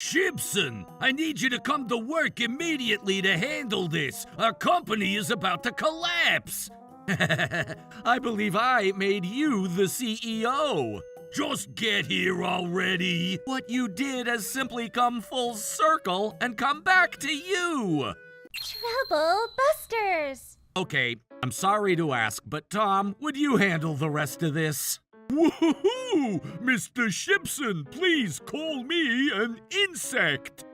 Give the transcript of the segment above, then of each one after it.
Shibson, I need you to come to work immediately to handle this. Our company is about to collapse. I believe I made you the CEO. Just get here already. What you did has simply come full circle and come back to you. Trouble Busters! Okay, I'm sorry to ask, but Tom, would you handle the rest of this? Woohoo! Mr. Shibson, please call me an insect.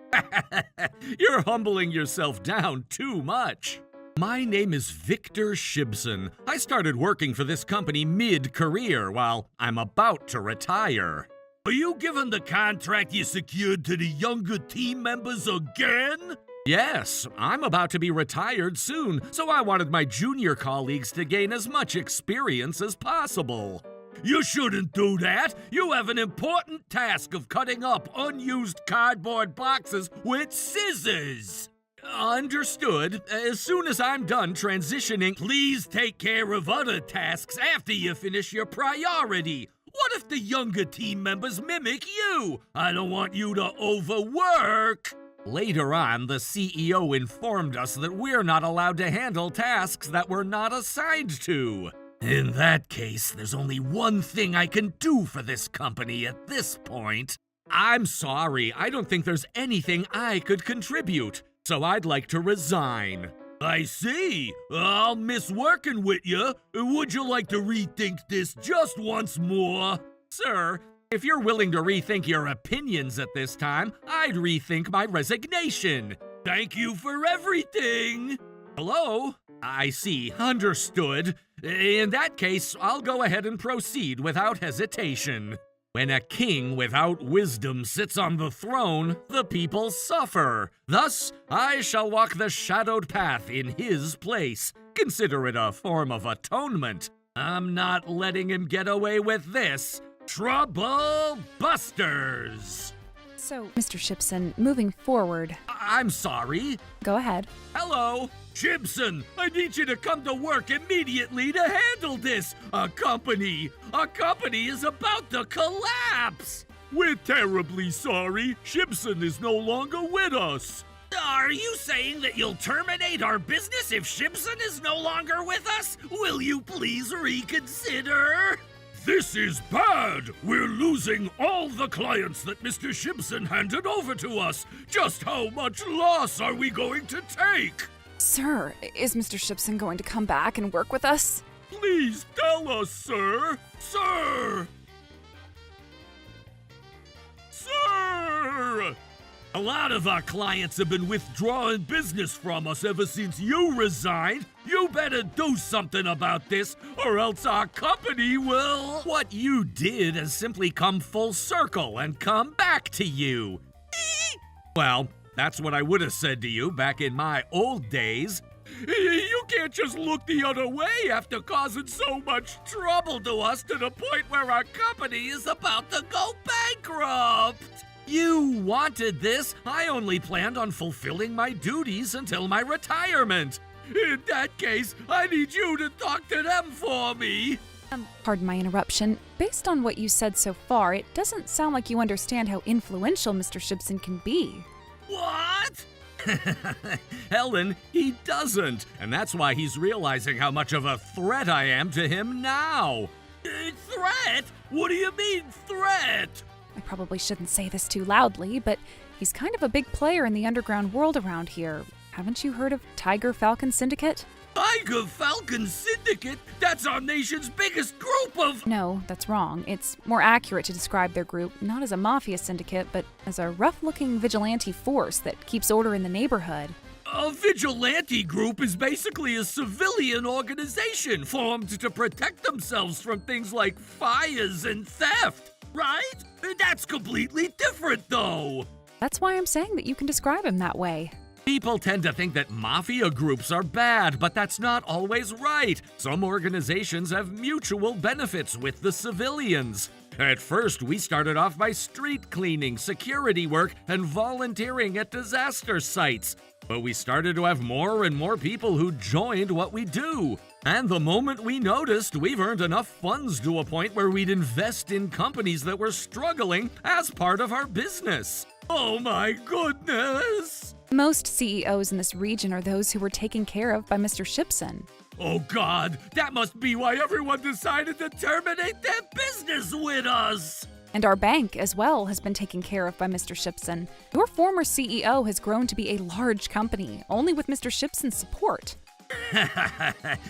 You're humbling yourself down too much. My name is Victor Shibson. I started working for this company mid-career while I'm about to retire. Are you giving the contract you secured to the younger team members again? Yes, I'm about to be retired soon, so I wanted my junior colleagues to gain as much experience as possible. You shouldn't do that. You have an important task of cutting up unused cardboard boxes with scissors. Understood. As soon as I'm done transitioning, please take care of other tasks after you finish your priority. What if the younger team members mimic you? I don't want you to overwork. Later on, the CEO informed us that we're not allowed to handle tasks that we're not assigned to. In that case, there's only one thing I can do for this company at this point. I'm sorry, I don't think there's anything I could contribute. So I'd like to resign. I see. I'll miss working with you. Would you like to rethink this just once more? Sir, if you're willing to rethink your opinions at this time, I'd rethink my resignation. Thank you for everything. Hello? I see. Understood. In that case, I'll go ahead and proceed without hesitation. When a king without wisdom sits on the throne, the people suffer. Thus, I shall walk the shadowed path in his place. Consider it a form of atonement. I'm not letting him get away with this. Trouble Busters! So, Mr. Shibson, moving forward. I'm sorry. Go ahead. Hello? Shibson, I need you to come to work immediately to handle this. Our company is about to collapse. We're terribly sorry. Shibson is no longer with us. Are you saying that you'll terminate our business if Shibson is no longer with us? Will you please reconsider? This is bad! We're losing all the clients that Mr. Shibson handed over to us. Just how much loss are we going to take? Sir, is Mr. Shibson going to come back and work with us? Please tell us, sir! Sir! Sir! A lot of our clients have been withdrawing business from us ever since you resigned. You better do something about this, or else our company will... What you did has simply come full circle and come back to you. Well, that's what I would have said to you back in my old days. You can't just look the other way after causing so much trouble to us to the point where our company is about to go bankrupt. You wanted this. I only planned on fulfilling my duties until my retirement. In that case, I need you to talk to them for me. Pardon my interruption. Based on what you said so far, it doesn't sound like you understand how influential Mr. Shibson can be. What? Helen, he doesn't. And that's why he's realizing how much of a threat I am to him now. Threat? What do you mean, threat? I probably shouldn't say this too loudly, but he's kind of a big player in the underground world around here. Haven't you heard of Tiger Falcon Syndicate? Tiger Falcon Syndicate? That's our nation's biggest group of... No, that's wrong. It's more accurate to describe their group not as a mafia syndicate, but as a rough-looking vigilante force that keeps order in the neighborhood. A vigilante group is basically a civilian organization formed to protect themselves from things like fires and theft, right? That's completely different, though. That's why I'm saying that you can describe him that way. People tend to think that mafia groups are bad, but that's not always right. Some organizations have mutual benefits with the civilians. At first, we started off by street cleaning, security work, and volunteering at disaster sites. But we started to have more and more people who joined what we do. And the moment we noticed, we've earned enough funds to a point where we'd invest in companies that were struggling as part of our business. Oh my goodness! Most CEOs in this region are those who were taken care of by Mr. Shipson. Oh God, that must be why everyone decided to terminate their business with us! And our bank, as well, has been taken care of by Mr. Shipson. Your former CEO has grown to be a large company, only with Mr. Shipson's support.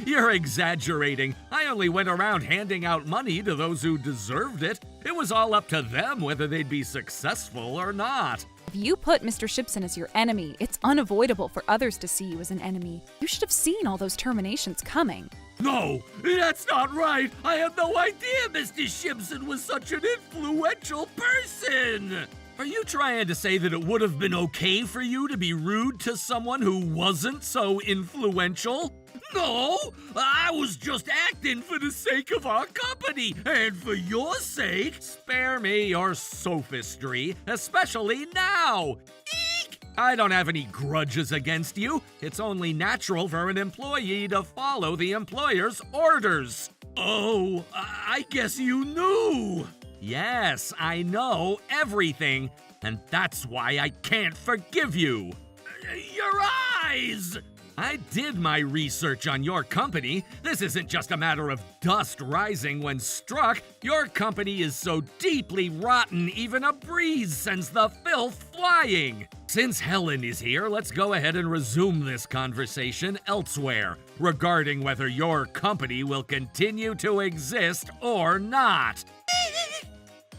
You're exaggerating. I only went around handing out money to those who deserved it. It was all up to them whether they'd be successful or not. If you put Mr. Shipson as your enemy, it's unavoidable for others to see you as an enemy. You should have seen all those terminations coming. No, that's not right. I had no idea Mr. Shipson was such an influential person. Are you trying to say that it would have been okay for you to be rude to someone who wasn't so influential? No, I was just acting for the sake of our company, and for your sake. Spare me your sophistry, especially now. Eek! I don't have any grudges against you. It's only natural for an employee to follow the employer's orders. Oh, I guess you knew. Yes, I know everything, and that's why I can't forgive you. Your eyes! I did my research on your company. This isn't just a matter of dust rising when struck. Your company is so deeply rotten, even a breeze sends the filth flying. Since Helen is here, let's go ahead and resume this conversation elsewhere regarding whether your company will continue to exist or not.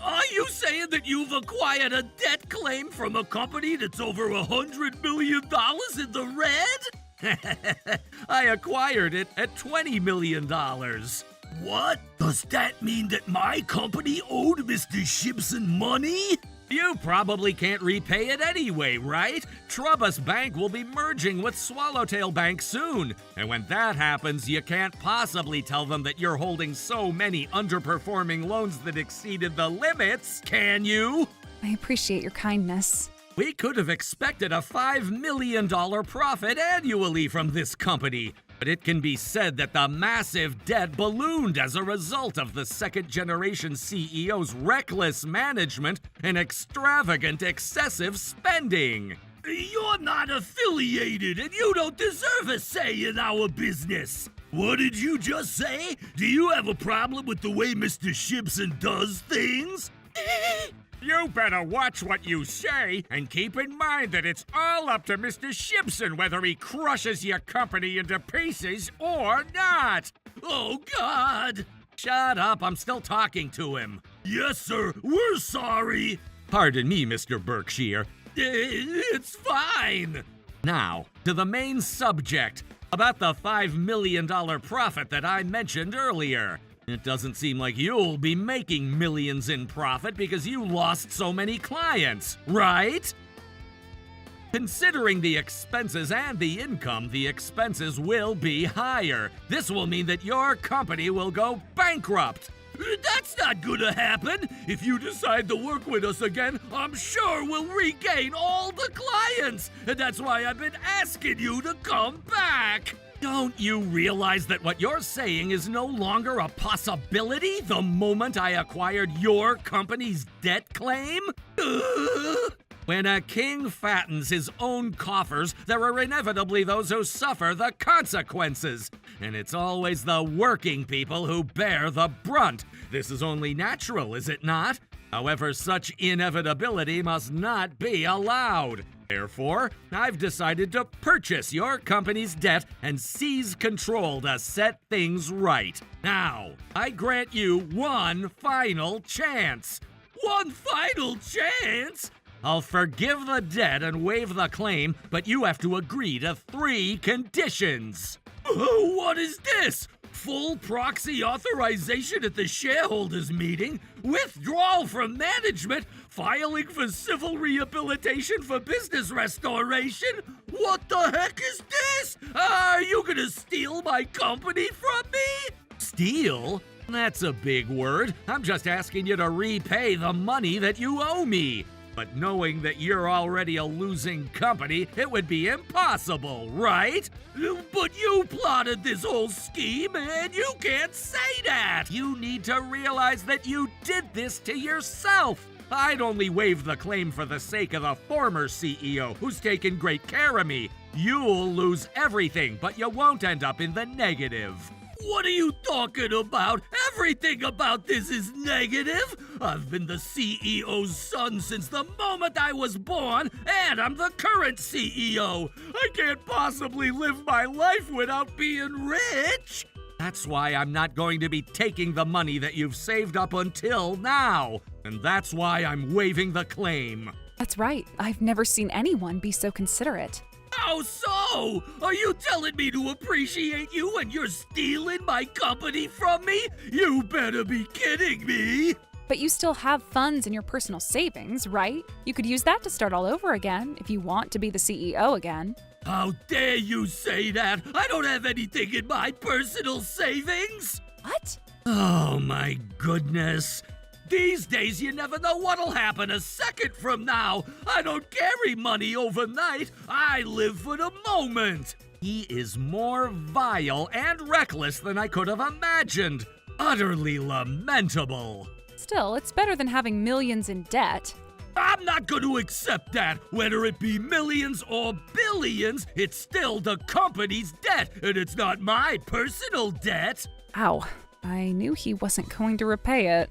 Are you saying that you've acquired a debt claim from a company that's over $100 million in the red? I acquired it at $20 million. What? Does that mean that my company owed Mr. Shipson money? You probably can't repay it anyway, right? Trubus Bank will be merging with Swallowtail Bank soon. And when that happens, you can't possibly tell them that you're holding so many underperforming loans that exceeded the limits, can you? I appreciate your kindness. We could have expected a $5 million profit annually from this company, but it can be said that the massive debt ballooned as a result of the second-generation CEO's reckless management and extravagant, excessive spending. You're not affiliated, and you don't deserve a say in our business. What did you just say? Do you have a problem with the way Mr. Shipson does things? You better watch what you say, and keep in mind that it's all up to Mr. Shipson whether he crushes your company into pieces or not. Oh, God! Shut up, I'm still talking to him. Yes, sir, we're sorry. Pardon me, Mr. Berkshire. It's fine. Now, to the main subject, about the $5 million profit that I mentioned earlier. It doesn't seem like you'll be making millions in profit because you lost so many clients, right? Considering the expenses and the income, the expenses will be higher. This will mean that your company will go bankrupt. That's not gonna happen. If you decide to work with us again, I'm sure we'll regain all the clients. And that's why I've been asking you to come back. Don't you realize that what you're saying is no longer a possibility the moment I acquired your company's debt claim? When a king fattens his own coffers, there are inevitably those who suffer the consequences. And it's always the working people who bear the brunt. This is only natural, is it not? However, such inevitability must not be allowed. Therefore, I've decided to purchase your company's debt and seize control to set things right. Now, I grant you one final chance. One final chance? I'll forgive the debt and waive the claim, but you have to agree to 3 conditions. What is this? Full proxy authorization at the shareholders meeting, withdrawal from management, filing for civil rehabilitation for business restoration? What the heck is this? Are you gonna steal my company from me? Steal? That's a big word. I'm just asking you to repay the money that you owe me. But knowing that you're already a losing company, it would be impossible, right? But you plotted this whole scheme, and you can't say that! You need to realize that you did this to yourself! I'd only waive the claim for the sake of the former CEO who's taken great care of me. You'll lose everything, but you won't end up in the negative. What are you talking about? Everything about this is negative. I've been the CEO's son since the moment I was born, and I'm the current CEO. I can't possibly live my life without being rich. That's why I'm not going to be taking the money that you've saved up until now. And that's why I'm waiving the claim. That's right. I've never seen anyone be so considerate. How so? Are you telling me to appreciate you when you're stealing my company from me? You better be kidding me! But you still have funds in your personal savings, right? You could use that to start all over again if you want to be the CEO again. How dare you say that? I don't have anything in my personal savings! What? Oh my goodness. These days, you never know what'll happen a second from now. I don't carry money overnight. I live for the moment. He is more vile and reckless than I could have imagined. Utterly lamentable. Still, it's better than having millions in debt. I'm not going to accept that. Whether it be millions or billions, it's still the company's debt, and it's not my personal debt. Ow. I knew he wasn't going to repay it.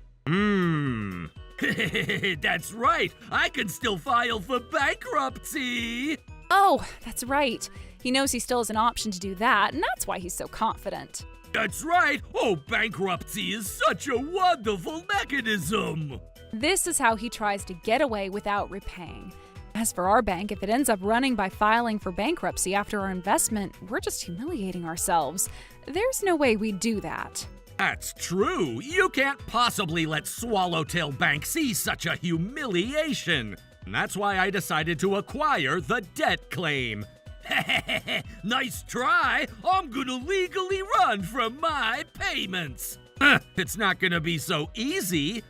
That's right. I can still file for bankruptcy. Oh, that's right. He knows he still has an option to do that, and that's why he's so confident. That's right. Oh, bankruptcy is such a wonderful mechanism. This is how he tries to get away without repaying. As for our bank, if it ends up running by filing for bankruptcy after our investment, we're just humiliating ourselves. There's no way we'd do that. That's true. You can't possibly let Swallowtail Bank see such a humiliation. And that's why I decided to acquire the debt claim. Nice try. I'm gonna legally run from my payments. It's not gonna be so easy.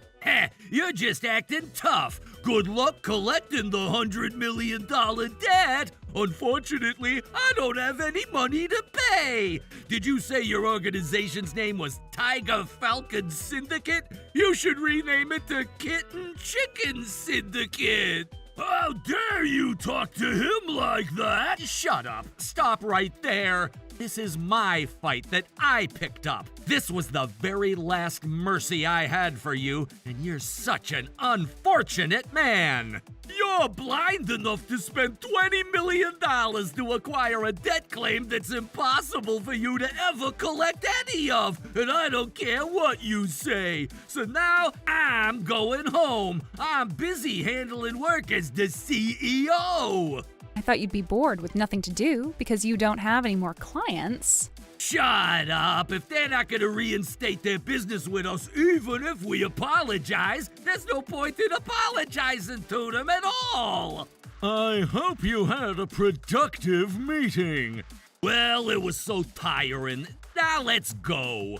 You're just acting tough. Good luck collecting the $100 million debt. Unfortunately, I don't have any money to pay. Did you say your organization's name was Tiger Falcon Syndicate? You should rename it to Kitten Chicken Syndicate. How dare you talk to him like that? Shut up. Stop right there. This is my fight that I picked up. This was the very last mercy I had for you, and you're such an unfortunate man. You're blind enough to spend $20 million to acquire a debt claim that's impossible for you to ever collect any of, and I don't care what you say. So now I'm going home. I'm busy handling work as the CEO. I thought you'd be bored with nothing to do because you don't have any more clients. Shut up. If they're not going to reinstate their business with us, even if we apologize, there's no point in apologizing to them at all. I hope you had a productive meeting. Well, it was so tiring. Now let's go.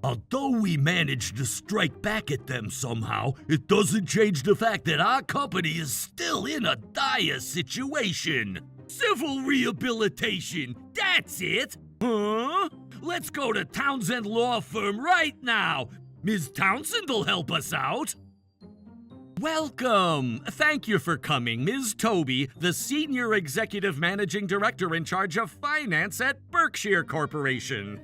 Although we managed to strike back at them somehow, it doesn't change the fact that our company is still in a dire situation. Civil rehabilitation, that's it. Huh? Let's go to Townsend Law Firm right now. Ms. Townsend will help us out. Welcome. Thank you for coming, Ms. Toby, the Senior Executive Managing Director in charge of finance at Berkshire Corporation.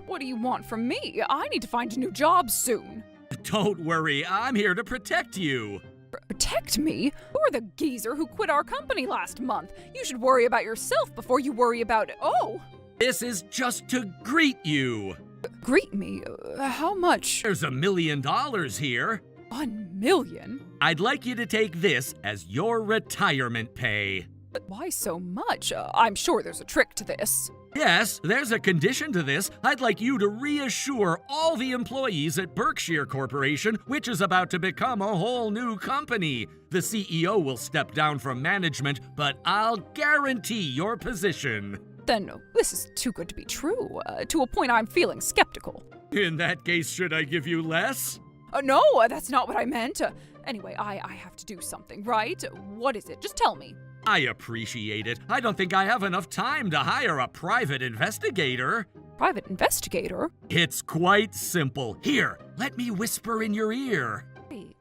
What do you want from me? I need to find a new job soon. Don't worry, I'm here to protect you. Protect me? Who are the geezer who quit our company last month? You should worry about yourself before you worry about... Oh! This is just to greet you. Greet me? How much? There's $1 million here. $1 million? I'd like you to take this as your retirement pay. But why so much? I'm sure there's a trick to this. Yes, there's a condition to this. I'd like you to reassure all the employees at Berkshire Corporation, which is about to become a whole new company. The CEO will step down from management, but I'll guarantee your position. Then this is too good to be true, to a point I'm feeling skeptical. In that case, should I give you less? No, that's not what I meant. Anyway, I have to do something, right? What is it? Just tell me. I appreciate it. I don't think I have enough time to hire a private investigator. Private investigator? It's quite simple. Here, let me whisper in your ear.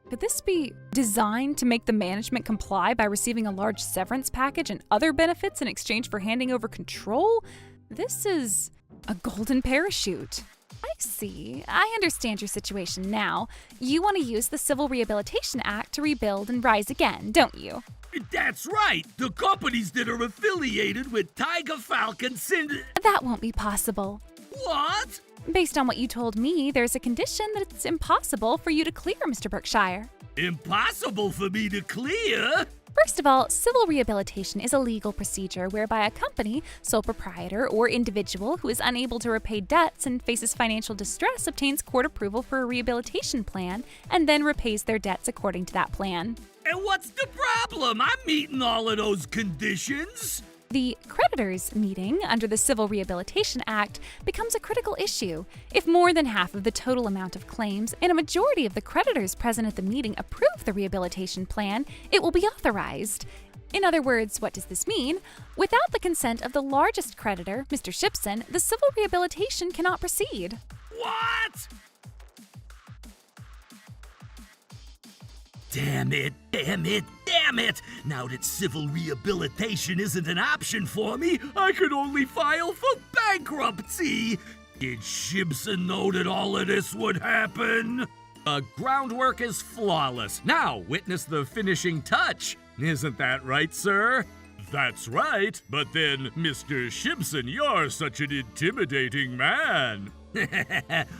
Could this be designed to make the management comply by receiving a large severance package and other benefits in exchange for handing over control? This is a golden parachute. I see. I understand your situation now. You want to use the Civil Rehabilitation Act to rebuild and rise again, don't you? That's right. The companies that are affiliated with Tiger Falcon That won't be possible. What? Based on what you told me, there's a condition that it's impossible for you to clear, Mr. Berkshire. Impossible for me to clear? First of all, civil rehabilitation is a legal procedure whereby a company, sole proprietor, or individual who is unable to repay debts and faces financial distress obtains court approval for a rehabilitation plan and then repays their debts according to that plan. And what's the problem? I'm meeting all of those conditions. The creditors meeting under the Civil Rehabilitation Act becomes a critical issue. If more than half of the total amount of claims and a majority of the creditors present at the meeting approve the rehabilitation plan, it will be authorized. In other words, what does this mean? Without the consent of the largest creditor, Mr. Shipson, the civil rehabilitation cannot proceed. What? Damn it, damn it, damn it! Now that civil rehabilitation isn't an option for me, I could only file for bankruptcy! Did Shipson know that all of this would happen? The groundwork is flawless. Now, witness the finishing touch. Isn't that right, sir? That's right, but then, Mr. Shipson, you're such an intimidating man.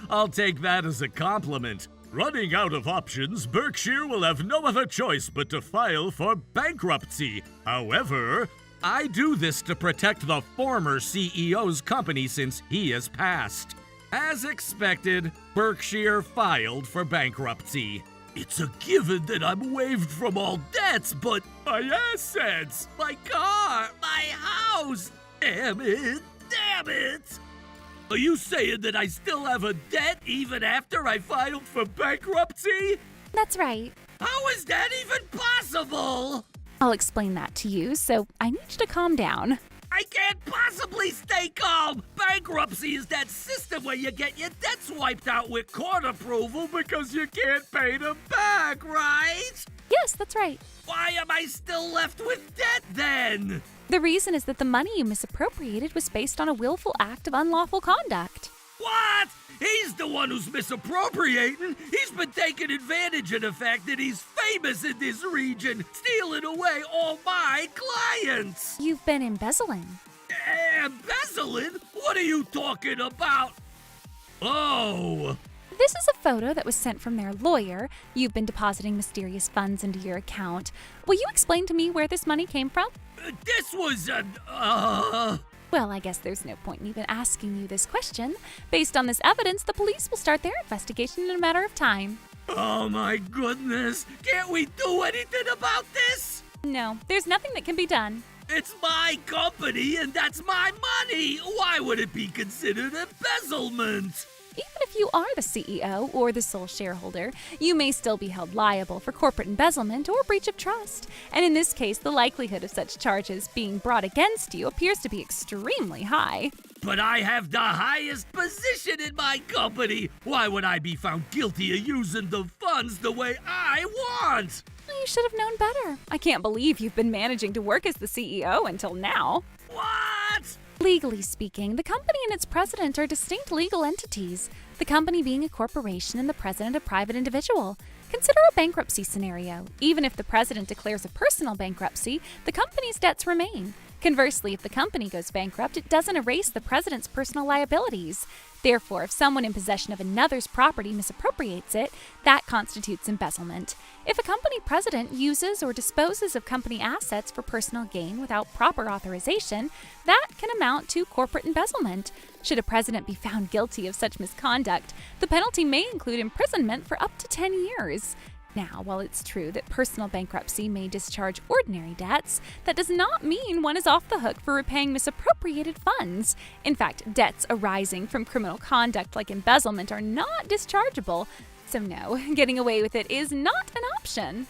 I'll take that as a compliment. Running out of options, Berkshire will have no other choice but to file for bankruptcy. However, I do this to protect the former CEO's company since he has passed. As expected, Berkshire filed for bankruptcy. It's a given that I'm waived from all debts, but my assets, my car, my house, damn it, damn it! Are you saying that I still have a debt even after I filed for bankruptcy? That's right. How is that even possible? I'll explain that to you, so I need you to calm down. I can't possibly stay calm! Bankruptcy is that system where you get your debts wiped out with court approval because you can't pay them back, right? Yes, that's right. Why am I still left with debt then? The reason is that the money you misappropriated was based on a willful act of unlawful conduct. What? He's the one who's misappropriating. He's been taking advantage of the fact that he's famous in this region, stealing away all my clients. You've been embezzling. Embezzling? What are you talking about? Oh. This is a photo that was sent from their lawyer. You've been depositing mysterious funds into your account. Will you explain to me where this money came from? This was Well, I guess there's no point in even asking you this question. Based on this evidence, the police will start their investigation in a matter of time. Oh my goodness! Can't we do anything about this? No, there's nothing that can be done. It's my company and that's my money! Why would it be considered embezzlement? Even if you are the CEO or the sole shareholder, you may still be held liable for corporate embezzlement or breach of trust. And in this case, the likelihood of such charges being brought against you appears to be extremely high. But I have the highest position in my company. Why would I be found guilty of using the funds the way I want? You should have known better. I can't believe you've been managing to work as the CEO until now. What? Legally speaking, the company and its president are distinct legal entities, the company being a corporation and the president a private individual. Consider a bankruptcy scenario. Even if the president declares a personal bankruptcy, the company's debts remain. Conversely, if the company goes bankrupt, it doesn't erase the president's personal liabilities. Therefore, if someone in possession of another's property misappropriates it, that constitutes embezzlement. If a company president uses or disposes of company assets for personal gain without proper authorization, that can amount to corporate embezzlement. Should a president be found guilty of such misconduct, the penalty may include imprisonment for up to 10 years. Now, while it's true that personal bankruptcy may discharge ordinary debts, that does not mean one is off the hook for repaying misappropriated funds. In fact, debts arising from criminal conduct like embezzlement are not dischargeable. So no, getting away with it is not an option.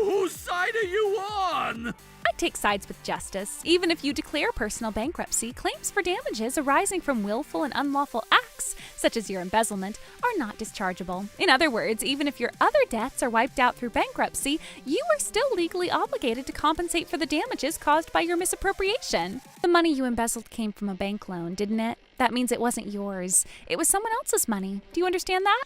Whose side are you on? I take sides with justice. Even if you declare personal bankruptcy, claims for damages arising from willful and unlawful acts tax, such as your embezzlement, are not dischargeable. In other words, even if your other debts are wiped out through bankruptcy, you are still legally obligated to compensate for the damages caused by your misappropriation. The money you embezzled came from a bank loan, didn't it? That means it wasn't yours. It was someone else's money. Do you understand that?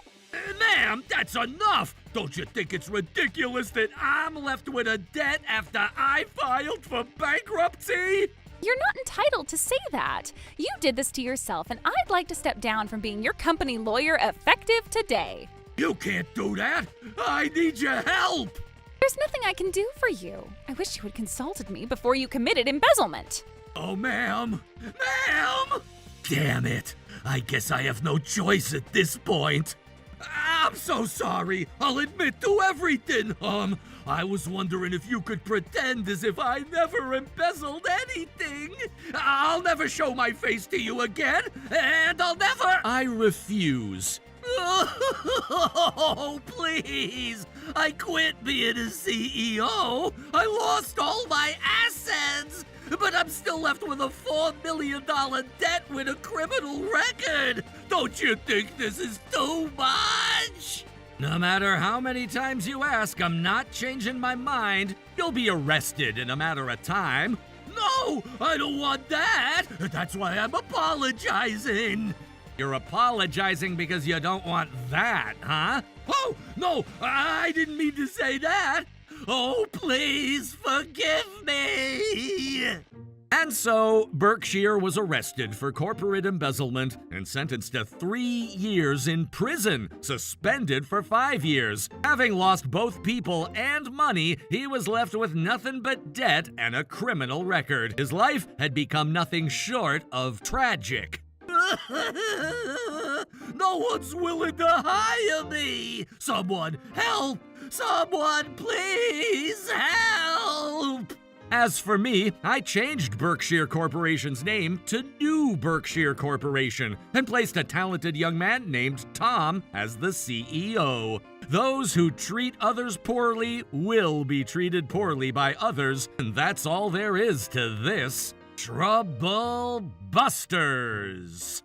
Ma'am, that's enough! Don't you think it's ridiculous that I'm left with a debt after I filed for bankruptcy? You're not entitled to say that. You did this to yourself, and I'd like to step down from being your company lawyer effective today. You can't do that! I need your help! There's nothing I can do for you. I wish you had consulted me before you committed embezzlement. Oh, ma'am! Ma'am! Damn it! I guess I have no choice at this point. I'm so sorry. I'll admit to everything. I was wondering if you could pretend as if I never embezzled anything. I'll never show my face to you again, and I'll never— I refuse. Oh, please! I quit being a CEO. I lost all my assets, but I'm still left with a $4 million debt with a criminal record. Don't you think this is too much? No matter how many times you ask, I'm not changing my mind. You'll be arrested in a matter of time. No, I don't want that. That's why I'm apologizing. You're apologizing because you don't want that, huh? Oh, no, I didn't mean to say that. Oh, please forgive me. And so, Berkshire was arrested for corporate embezzlement and sentenced to 3 years in prison, suspended for 5 years. Having lost both people and money, he was left with nothing but debt and a criminal record. His life had become nothing short of tragic. No one's willing to hire me! Someone help! Someone please help! As for me, I changed Berkshire Corporation's name to New Berkshire Corporation and placed a talented young man named Tom as the CEO. Those who treat others poorly will be treated poorly by others, and that's all there is to this. Trouble Busters!